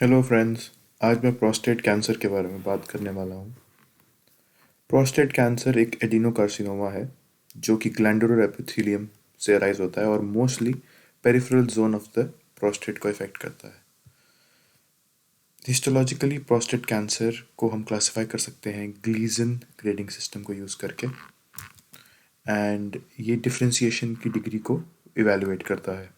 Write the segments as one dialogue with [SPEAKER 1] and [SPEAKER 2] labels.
[SPEAKER 1] Hello friends. आज मैं prostate cancer के बारे में बात करने वाला हूँ। प्रोस्टेट कैंसर एक एडिनोकार्सिनोमा है जो कि ग्लैंडुलर एपिथेलियम से अराइज होता है और mostly peripheral zone of the prostate को इफेक्ट करता है। हिस्टोलॉजिकली प्रोस्टेट कैंसर को हम क्लासिफाई कर सकते हैं ग्लीजन ग्रेडिंग सिस्टम को यूज़ करके, एंड ये डिफ्रेंसिएशन की डिग्री को इवेलुएट करता है।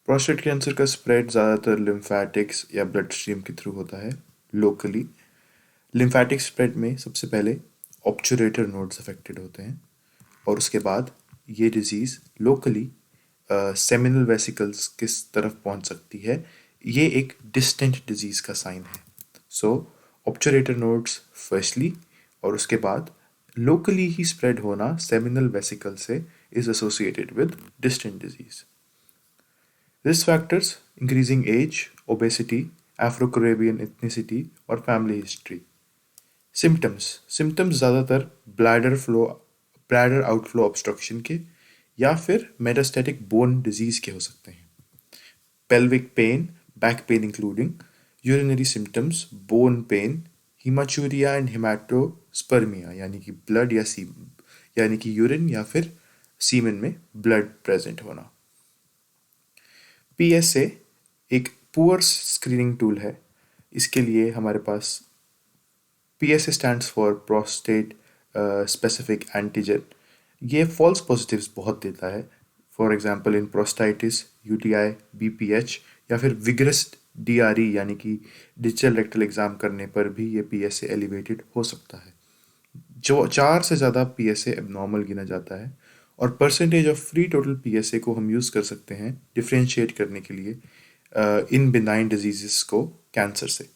[SPEAKER 1] प्रोस्टेट कैंसर का स्प्रेड ज़्यादातर लिम्फैटिक्स या ब्लड स्ट्रीम के थ्रू होता है लोकली। लिम्फैटिक स्प्रेड में सबसे पहले ऑब्चुरेटर नोड्स अफेक्टेड होते हैं और उसके बाद ये डिजीज़ लोकली सेमिनल वेसिकल्स किस तरफ पहुंच सकती है। ये एक डिस्टेंट डिजीज़ का साइन है। सो ऑब्चुरेटर नोड्स फर्स्टली, और उसके बाद लोकली ही स्प्रेड होना सेमिनल वेसिकल से is associated with distant disease. Risk factors: increasing age, obesity, Afro-Caribbean ethnicity और family history. सिम्टम्स ज़्यादातर ब्लैडर आउटफ्लो ऑब्स्ट्रक्शन के या फिर मेटास्टेटिक बोन डिजीज के हो सकते हैं। Pelvic pain, back pain including urinary symptoms, bone pain, haematuria and haematospermia यानी कि ब्लड या सीमन, यानी कि यूरिन या फिर सीमन में ब्लड प्रेजेंट होना। PSA एक पुअर स्क्रीनिंग टूल है। इसके लिए हमारे पास PSA stands for prostate specific antigen. ये फॉल्स पॉजिटिव्स बहुत देता है। For example in प्रोस्टाइटिस, UTI, BPH या फिर विगरस DRE यानी कि डिजिटल रेक्टल एग्जाम करने पर भी ये PSA एलिवेटेड हो सकता है। जो 4 से ज़्यादा PSA एबनॉर्मल गिना जाता है और percentage of free total PSA को हम यूज़ कर सकते हैं डिफ्रेंशिएट करने के लिए इन बिनाइन डिजीजेस को कैंसर से।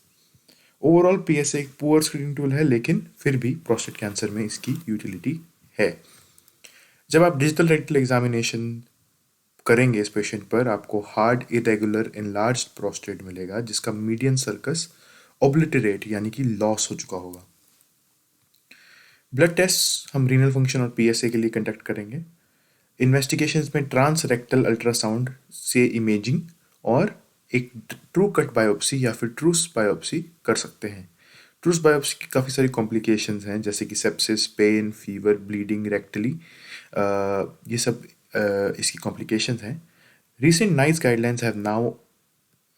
[SPEAKER 1] ओवरऑल PSA एक पुअर स्क्रीनिंग टूल है, लेकिन फिर भी प्रोस्टेट कैंसर में इसकी यूटिलिटी है। जब आप डिजिटल रेक्टल एग्जामिनेशन करेंगे इस पेशेंट पर, आपको हार्ड इरेगुलर एनलार्ज्ड प्रोस्टेट मिलेगा जिसका मीडियन सर्कस ओब्लिटरेट यानी कि लॉस हो चुका होगा। ब्लड टेस्ट हम रीनल फंक्शन और PSA के लिए कंडक्ट करेंगे। इन्वेस्टिगेशंस में ट्रांस रेक्टल अल्ट्रासाउंड से इमेजिंग और एक ट्रू कट बायोप्सी या फिर ट्रूस बायोप्सी कर सकते हैं। ट्रूस बायोप्सी की काफ़ी सारी कॉम्प्लिकेशंस हैं जैसे कि sepsis, pain, fever, bleeding rectally, ये सब इसकी कॉम्प्लिकेशंस हैं। Recent NICE guidelines have now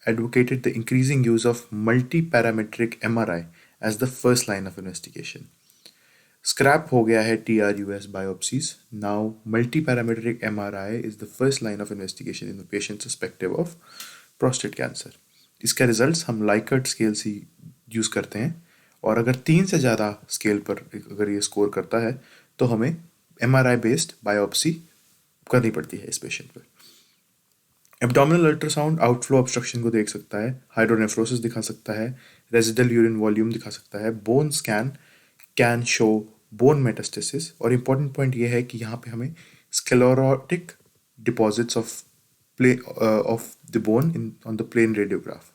[SPEAKER 1] advocated the increasing use of multi-parametric MRI as the first line of investigation. Scrap हो गया है TRUS biopsies. Now multi parametric MRI is the first line of investigation in the patient suspected of prostate cancer. इसका results हम Likert scale से use करते हैं और अगर 3 से ज़्यादा स्केल पर अगर ये स्कोर करता है तो हमें MRI बेस्ड बायोप्सी करनी पड़ती है इस पेशेंट पर। एब्डोमिनल अल्ट्रासाउंड आउटफ्लो ऑब्स्ट्रक्शन को देख सकता है, हाइड्रोनेफ्रोसिस दिखा सकता है, रेजिडल यूरिन वॉल्यूम दिखा सकता है। Bone scan can show bone metastasis, और इम्पॉर्टेंट पॉइंट ये है कि यहाँ पे हमें sclerotic deposits of the bone in on the plain radiograph.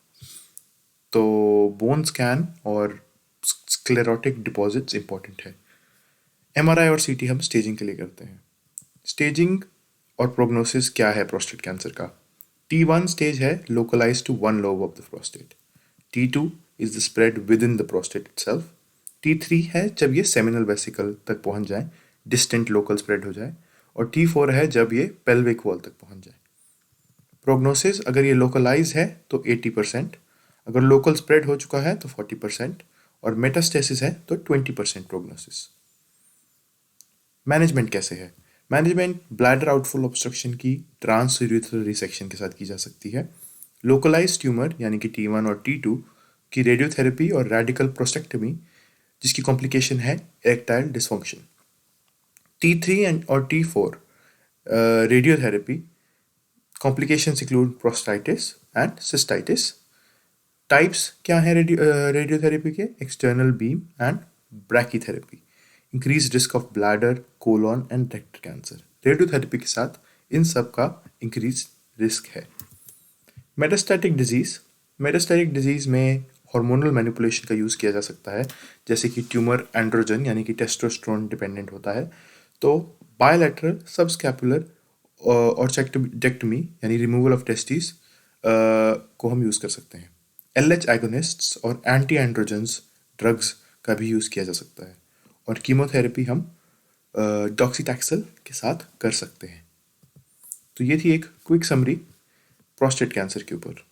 [SPEAKER 1] तो बोन स्कैन और स्क्लेरोटिक डिपॉजिट्स इंपॉर्टेंट है। MRI और CT हम स्टेजिंग के लिए करते हैं। स्टेजिंग और प्रोग्नोसिस क्या है प्रोस्टेट कैंसर का? T1 स्टेज है localise to one lobe of the prostate. T2 is the spread within the prostate itself. T3 है जब ये सेमिनल वेसिकल तक पहुंच जाए, डिस्टेंट लोकल स्प्रेड हो जाए। और T4 है जब ये पेल्विक वॉल तक पहुंच जाए। प्रोग्नोसिस अगर ये लोकलाइज है तो 80%, अगर लोकल स्प्रेड हो चुका है तो 40%, और मेटास्टेसिस है तो 20% प्रोग्नोसिस। मैनेजमेंट कैसे है? मैनेजमेंट ब्लैडर आउटफ्लो ऑब्स्ट्रक्शन की ट्रांसयूरेथ्रल रिसेक्शन के साथ की जा सकती है। लोकलाइज ट्यूमर यानी कि T1 और T2 की रेडियोथेरेपी और रेडिकल प्रोस्टेक्टमी जिसकी कॉम्प्लिकेशन है इरेक्टाइल डिसफंक्शन। T3 और T4 radiotherapy complications include प्रोस्टाइटिस and cystitis. Types क्या है रेडियोथेरेपी के? External beam and brachytherapy. Increase risk of bladder, colon and rectal cancer. Radiotherapy के साथ इन सब का इंक्रीज रिस्क है। मेटास्टैटिक डिजीज में हार्मोनल मैनिपुलेशन का यूज़ किया जा सकता है, जैसे कि ट्यूमर एंड्रोजन यानी कि टेस्टोस्टेरोन डिपेंडेंट होता है तो बायलैटरल सबस्कैपुलर ऑर्चेक्टेक्टमी यानी रिमूवल ऑफ टेस्टिस को हम यूज़ कर सकते हैं। LH एगोनिस्ट्स और एंटी एंड्रोजन्स ड्रग्स का भी यूज़ किया जा सकता है, और कीमोथेरेपी हम डॉक्सीटैक्सल के साथ कर सकते हैं। तो ये थी एक क्विक समरी प्रोस्टेट कैंसर के ऊपर।